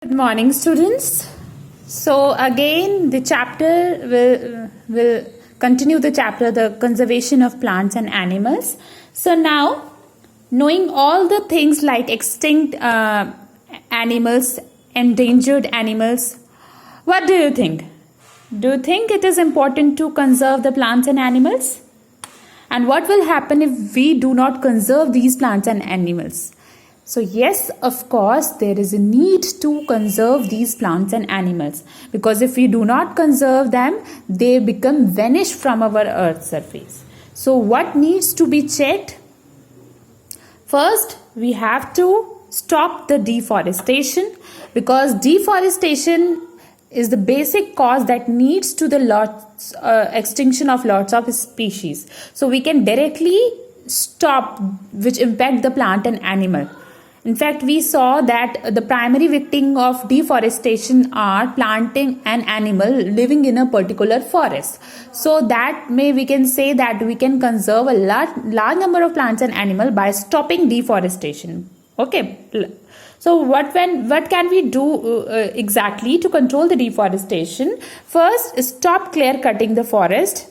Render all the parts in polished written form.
Good morning, students. So again, the chapter will continue the chapter, the conservation of plants and animals. So now, knowing all the things like extinct animals, endangered animals, what do you think? Do you think it is important to conserve the plants and animals? And what will happen if we do not conserve these plants and animals? So yes, of course, there is a need to conserve these plants and animals, because if we do not conserve them, they become vanished from our earth's surface. So what needs to be checked? First, we have to stop the deforestation, because deforestation is the basic cause that leads to the extinction of lots of species. So we can directly stop which impact the plant and animal. In fact, we saw that the primary victim of deforestation are planting an animal living in a particular forest. So that we can say that we can conserve a large number of plants and animals by stopping deforestation. Okay. So what can we do exactly to control the deforestation? First, stop clear cutting the forest.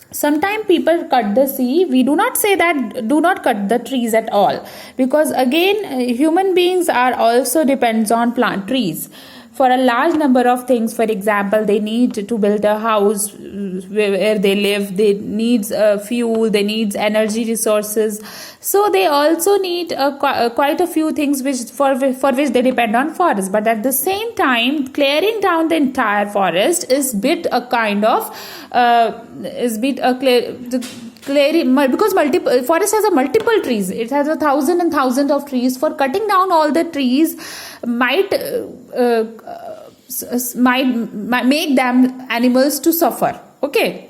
Sometimes people cut the sea. We do not say that do not cut the trees at all, because again human beings are also depends on plant trees for a large number of things. For example, they need to build a house where they live. They needs fuel. They needs energy resources. So they also need quite a few things for which they depend on forest. But at the same time, clearing down the entire forest is because forest has a multiple trees. It has 1,000 and thousands of trees. For cutting down all the trees might make them animals to suffer. Okay.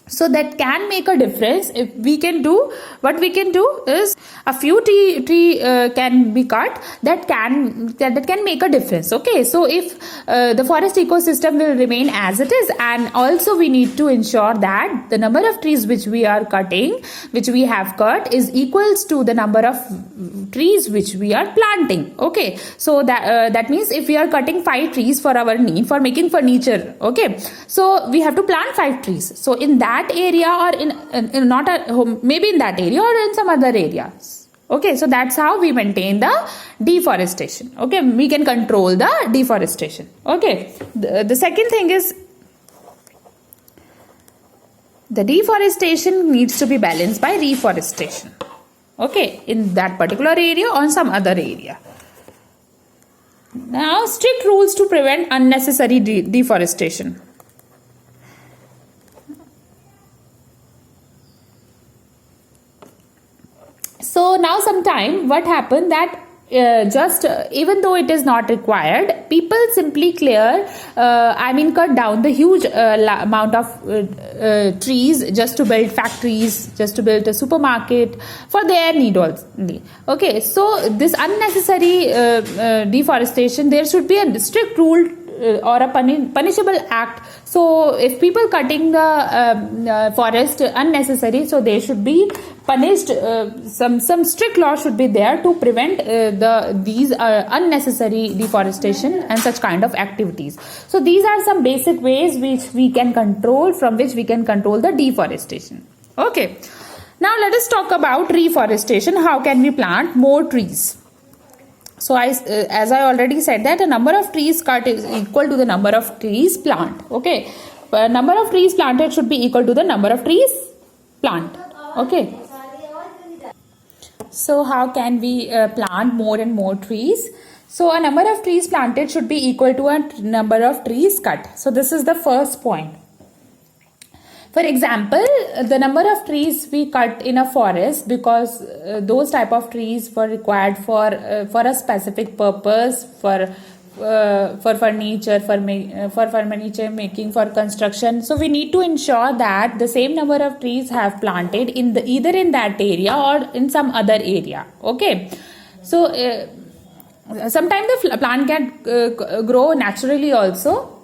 So that can make a difference. If we can do, what we can do is a few tree can be cut that can make a difference. Okay, so if the forest ecosystem will remain as it is, and also we need to ensure that the number of trees which we are cutting, which we have cut, is equals to the number of trees which we are planting. Okay, so that means if we are cutting 5 trees for our need for making furniture, okay, so we have to plant 5 trees. So in that area, or in not at home, maybe in that area or in some other areas. Okay, so that's how we maintain the deforestation. Okay, we can control the deforestation. Okay, the second thing is the deforestation needs to be balanced by reforestation. Okay, in that particular area or some other area. Now, strict rules to prevent unnecessary deforestation. So now sometime what happened that even though it is not required, people simply cut down the huge amount of trees just to build factories, just to build a supermarket for their need only. Okay, so this unnecessary deforestation, there should be a strict rule or a punishable act. So if people cutting the forest unnecessary, so they should be punished. Some strict law should be there to prevent these unnecessary deforestation and such kind of activities. So these are some basic ways which we can control the deforestation. Okay, now let us talk about reforestation. How can we plant more trees? So as I already said that a number of trees cut is equal to the number of trees plant. Okay, number of trees planted should be equal to the number of trees plant. Okay. So how can we plant more and more trees? So a number of trees planted should be equal to a number of trees cut. So this is the first point. For example, the number of trees we cut in a forest, because those type of trees were required for a specific purpose, for furniture, for furniture making, for construction. So we need to ensure that the same number of trees have planted either in that area or in some other area. Okay, so sometimes the plant can grow naturally also.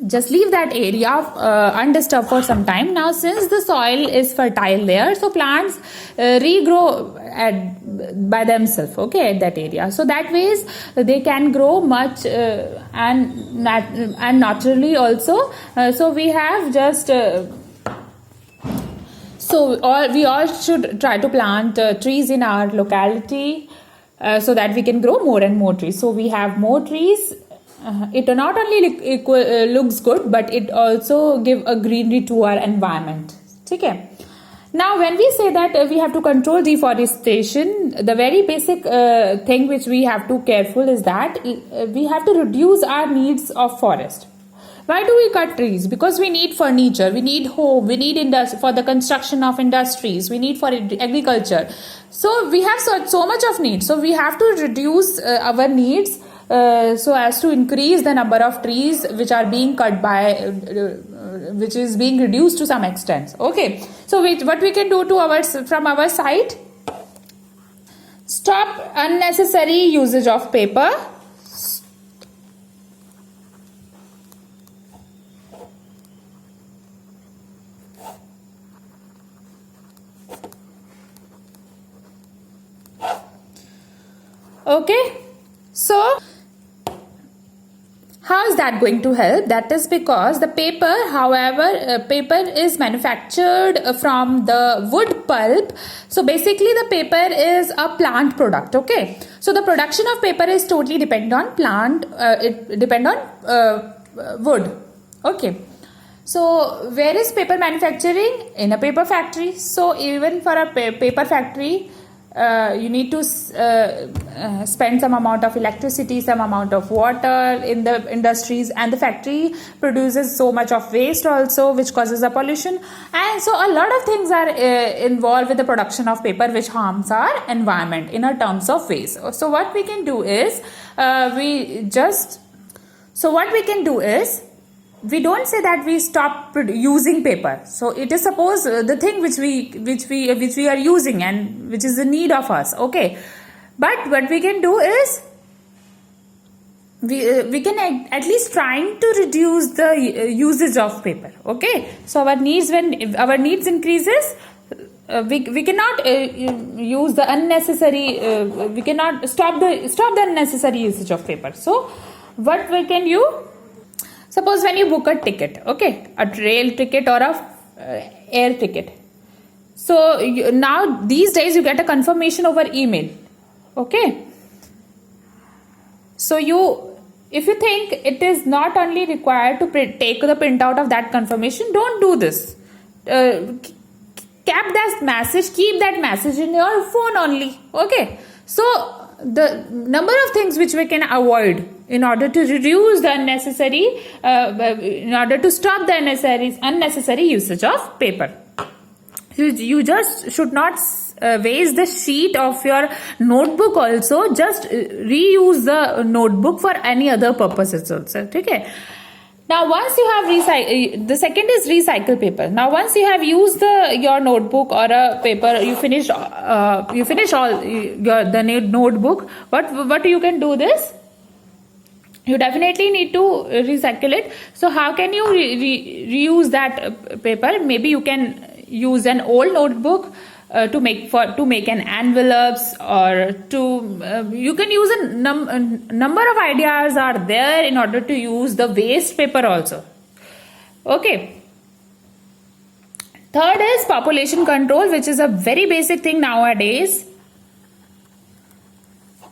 just leave that area undisturbed for some time. Now, since the soil is fertile there, so plants regrow by themselves, okay, at that area. So that ways they can grow much and naturally also. So we have just we all should try to plant trees in our locality so that we can grow more and more trees. So we have more trees. It not only looks good, but it also give a greenery to our environment. Okay. Now, when we say that we have to control deforestation, the very basic thing which we have to careful is that we have to reduce our needs of forest. Why do we cut trees? Because we need furniture, we need home, we need for the construction of industries, we need for agriculture. So we have so much of needs. So we have to reduce our needs so as to increase the number of trees which are being cut by which is being reduced to some extent. Okay, so what we can do from our side: stop unnecessary usage of paper. Okay, so how is that going to help? That is because the paper, however, paper is manufactured from the wood pulp. So basically the paper is a plant product. Okay, so the production of paper is totally depend on plant. It depend on wood. Okay, so where is paper manufacturing? In a paper factory. So even for a paper factory, you need to spend some amount of electricity, some amount of water in the industries, and the factory produces so much of waste also, which causes a pollution. And so a lot of things are involved with the production of paper, which harms our environment in terms of waste. So what we can do is we don't say that we stop using paper. So it is suppose the thing which we are using and which is the need of us. Okay, but what we can do is we can at least trying to reduce the usage of paper. Okay, so when our needs increases, we cannot use the unnecessary. We cannot stop the unnecessary usage of paper. So what we can do? Suppose when you book a ticket, okay, a rail ticket or a air ticket. So now these days you get a confirmation over email, okay. So if you think it is not only required to take the printout of that confirmation, don't do this. Keep that message in your phone only, okay. So the number of things which we can avoid in order to reduce the unnecessary, in order to stop the unnecessary usage of paper. You just should not waste the sheet of your notebook also. Just reuse the notebook for any other purposes also. Okay. Now, once you have the second is recycle paper. Now, once you have used your notebook or a paper, you finish all the notebook. What you can do this? You definitely need to recycle it. So how can you reuse that paper? Maybe you can use an old notebook to make an envelopes, or you can use a number of ideas are there in order to use the waste paper also. Okay. Third is population control, which is a very basic thing nowadays.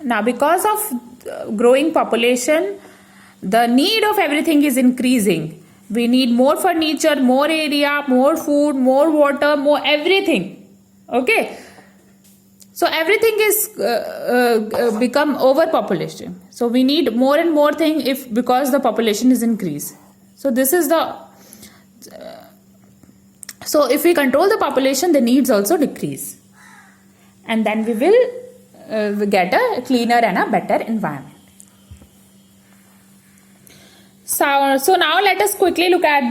Now, because of growing population, the need of everything is increasing. We need more furniture, more area, more food, more water, more everything. Okay. So everything is become overpopulation. So we need more and more thing because the population is increased. So this is so if we control the population, the needs also decrease, and then we will get a cleaner and a better environment. So now let us quickly look at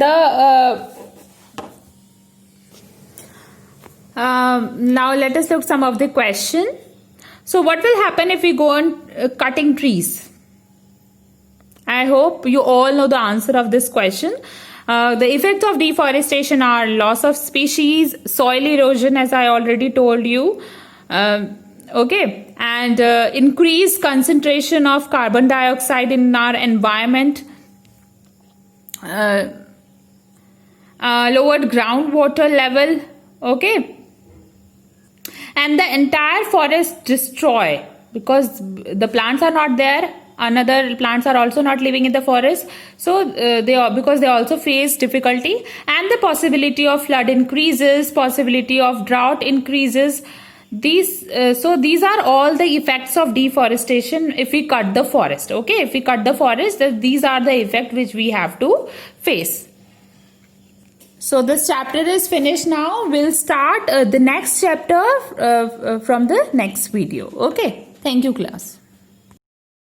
now let us look some of the question. So what will happen if we go on cutting trees I hope you all know the answer of this question. The effects of deforestation are loss of species, soil erosion, as I already told you, okay, and increased concentration of carbon dioxide in our environment, lowered groundwater level, okay, and the entire forest destroy because the plants are not there. Another plants are also not living in the forest, so because they also face difficulty, and the possibility of flood increases, possibility of drought increases. These are all the effects of deforestation if we cut the forest. Okay, if we cut the forest, these are the effects which we have to face. So this chapter is finished now. We'll start the next chapter from the next video. Okay, thank you, class.